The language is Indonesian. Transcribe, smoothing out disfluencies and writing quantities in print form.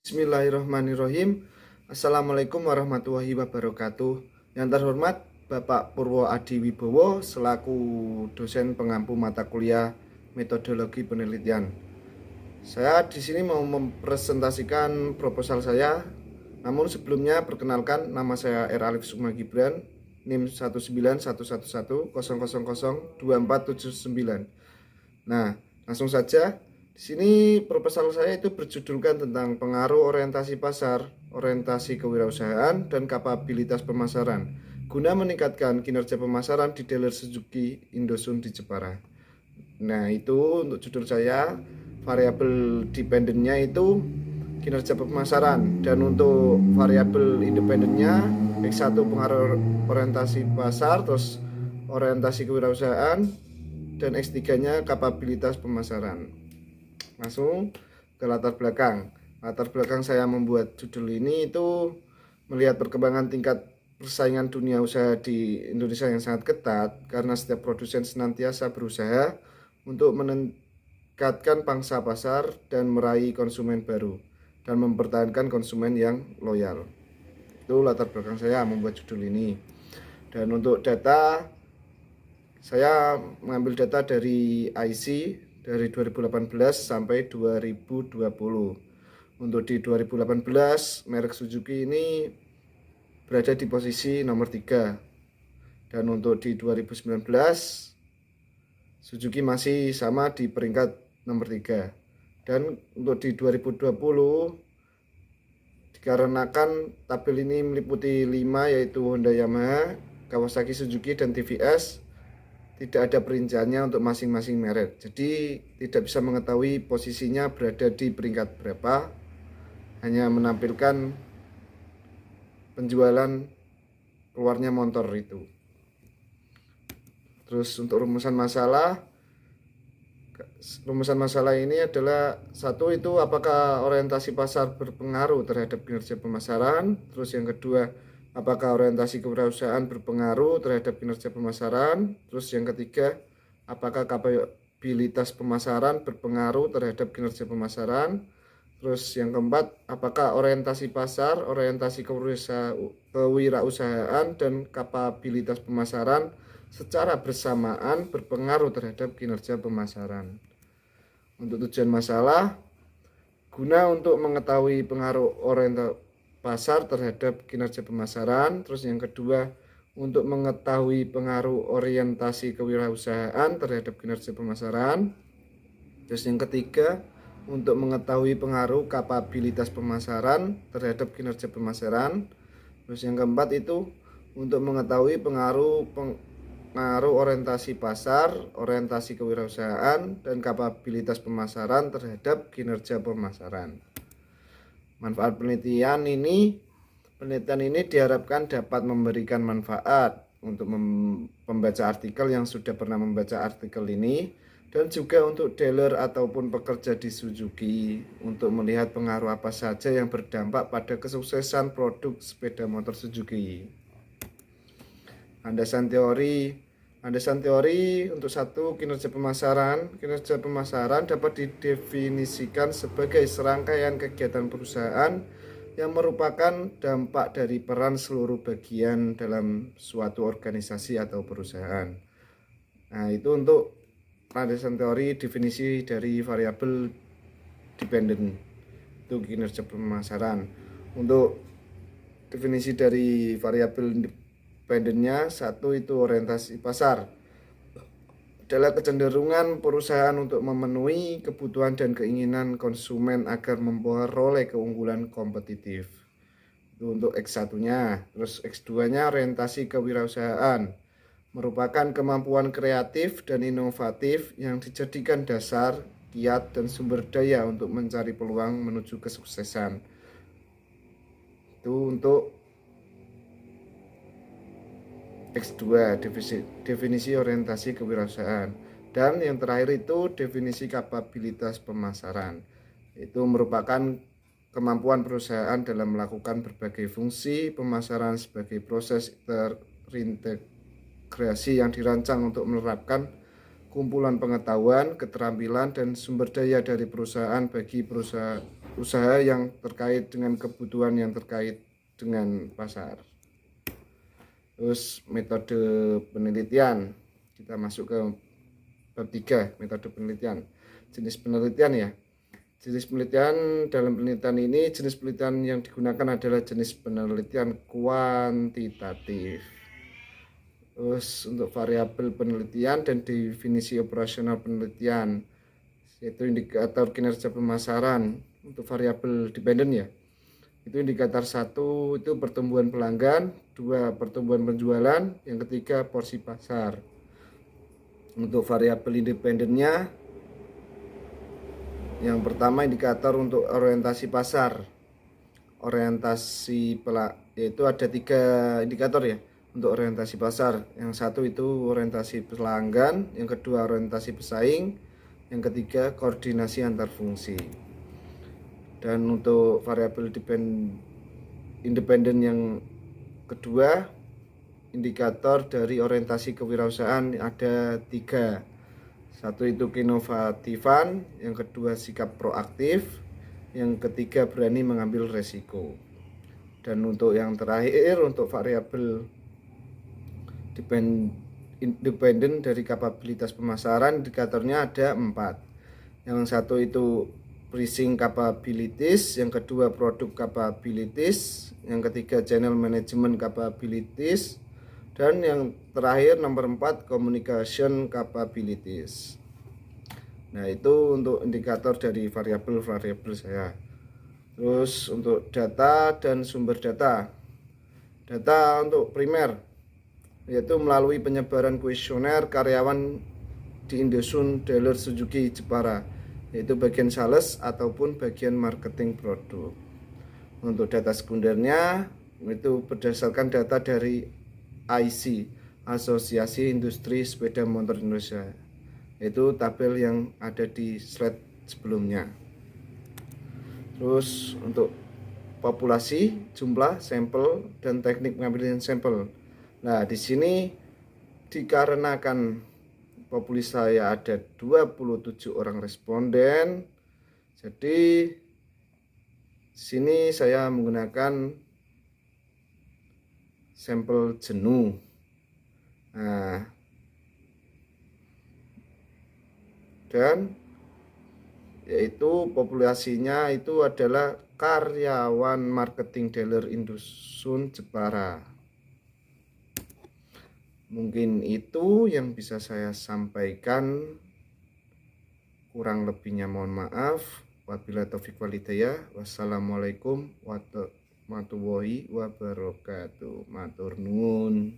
Bismillahirrahmanirrahim. Assalamualaikum warahmatullahi wabarakatuh. Yang terhormat Bapak Purwo Adi Wibowo selaku dosen pengampu mata kuliah metodologi penelitian. Saya di sini mau mempresentasikan proposal saya. Namun sebelumnya perkenalkan, nama saya R. Alif Sukma Gibran, NIM 1911100002479. Nah, langsung saja. Di sini proposal saya itu berjudulkan tentang pengaruh orientasi pasar, orientasi kewirausahaan, dan kapabilitas pemasaran guna meningkatkan kinerja pemasaran di dealer Suzuki Indosun di Jepara. Nah, itu untuk judul saya. Variabel dependennya itu kinerja pemasaran, dan untuk variabel independennya X1 pengaruh orientasi pasar, terus orientasi kewirausahaan, dan X3-nya kapabilitas pemasaran. Langsung ke latar belakang. Latar belakang saya membuat judul ini itu melihat perkembangan tingkat persaingan dunia usaha di Indonesia yang sangat ketat, karena setiap produsen senantiasa berusaha untuk meningkatkan pangsa pasar dan meraih konsumen baru dan mempertahankan konsumen yang loyal. Itu latar belakang saya membuat judul ini. Dan untuk data, saya mengambil data dari IC dari 2018 sampai 2020. Untuk di 2018, merek Suzuki ini berada di posisi nomor 3. Dan untuk di 2019, Suzuki masih sama di peringkat nomor 3. Dan untuk di 2020, dikarenakan tabel ini meliputi 5, yaitu Honda, Yamaha, Kawasaki, Suzuki, dan TVS, tidak ada perinciannya untuk masing-masing merek. Jadi tidak bisa mengetahui posisinya berada di peringkat berapa, hanya menampilkan penjualan keluarnya motor itu. Terus untuk rumusan masalah ini adalah satu, itu apakah orientasi pasar berpengaruh terhadap kinerja pemasaran. Terus yang kedua, apakah orientasi kewirausahaan berpengaruh terhadap kinerja pemasaran. Terus yang ketiga, apakah kapabilitas pemasaran berpengaruh terhadap kinerja pemasaran. Terus yang keempat, apakah orientasi pasar, orientasi kewirausahaan, dan kapabilitas pemasaran secara bersamaan berpengaruh terhadap kinerja pemasaran. Untuk tujuan masalah, guna untuk mengetahui pengaruh orientasi pasar terhadap kinerja pemasaran. Terus yang kedua, untuk mengetahui pengaruh orientasi kewirausahaan terhadap kinerja pemasaran. Terus yang ketiga, untuk mengetahui pengaruh kapabilitas pemasaran terhadap kinerja pemasaran. Terus yang keempat itu untuk mengetahui pengaruh orientasi pasar, orientasi kewirausahaan, dan kapabilitas pemasaran terhadap kinerja pemasaran. Manfaat penelitian ini diharapkan dapat memberikan manfaat untuk membaca artikel yang sudah pernah membaca artikel ini, dan juga untuk dealer ataupun pekerja di Suzuki untuk melihat pengaruh apa saja yang berdampak pada kesuksesan produk sepeda motor Suzuki. Landasan teori untuk satu, kinerja pemasaran. Kinerja pemasaran dapat didefinisikan sebagai serangkaian kegiatan perusahaan yang merupakan dampak dari peran seluruh bagian dalam suatu organisasi atau perusahaan. Nah, itu untuk landasan teori definisi dari variabel dependent, itu kinerja pemasaran. Untuk definisi dari variabel independentnya, satu itu orientasi pasar, adalah kecenderungan perusahaan untuk memenuhi kebutuhan dan keinginan konsumen agar memperoleh keunggulan kompetitif. Itu untuk X1-nya. Terus X2-nya orientasi kewirausahaan, merupakan kemampuan kreatif dan inovatif yang dijadikan dasar, kiat, dan sumber daya untuk mencari peluang menuju kesuksesan. Itu untuk X2, definisi orientasi kewirausahaan. Dan yang terakhir itu definisi kapabilitas pemasaran. Itu merupakan kemampuan perusahaan dalam melakukan berbagai fungsi pemasaran sebagai proses terintegrasi yang dirancang untuk menerapkan kumpulan pengetahuan, keterampilan, dan sumber daya dari perusahaan bagi usaha yang terkait dengan kebutuhan yang terkait dengan pasar. Terus metode penelitian, kita masuk ke bab 3, metode penelitian. Jenis penelitian ya. Jenis penelitian, dalam penelitian ini jenis penelitian yang digunakan adalah jenis penelitian kuantitatif. Terus untuk variabel penelitian dan definisi operasional penelitian, yaitu indikator kinerja pemasaran. Untuk variabel dependen ya, itu indikator 1 itu pertumbuhan pelanggan, 2 pertumbuhan penjualan, yang ketiga porsi pasar. Untuk variabel independennya, yang pertama indikator untuk orientasi pasar, yaitu ada 3 indikator ya untuk orientasi pasar. Yang satu itu orientasi pelanggan, yang kedua orientasi pesaing, yang ketiga koordinasi antar fungsi. Dan untuk variabel independen yang kedua, indikator dari orientasi kewirausahaan ada 3. Satu itu keinovativan, yang kedua sikap proaktif, yang ketiga berani mengambil resiko. Dan untuk yang terakhir, untuk variabel independen dari kapabilitas pemasaran, indikatornya ada 4. Yang satu itu pricing capabilities, yang kedua product capabilities, yang ketiga channel management capabilities, dan yang terakhir nomor 4 communication capabilities. Nah, itu untuk indikator dari variabel-variabel saya. Terus untuk data dan sumber data. Data untuk primer, yaitu melalui penyebaran kuesioner karyawan di Indosun Dealer Suzuki Jepara, yaitu bagian sales ataupun bagian marketing produk. Untuk data sekundernya itu berdasarkan data dari IC, Asosiasi Industri Sepeda Motor Indonesia, yaitu tabel yang ada di slide sebelumnya. Terus untuk populasi, jumlah sampel, dan teknik pengambilan sampel. Nah, di sini dikarenakan populasi saya ada 27 orang responden, jadi sini saya menggunakan sampel jenuh. Nah, dan yaitu populasinya itu adalah karyawan marketing dealer Indosun Jepara. Mungkin itu yang bisa saya sampaikan. Kurang lebihnya mohon maaf. Wabillahi taufiq wal hidayah. Wassalamualaikum warahmatullahi wabarakatuh. Matur nuwun.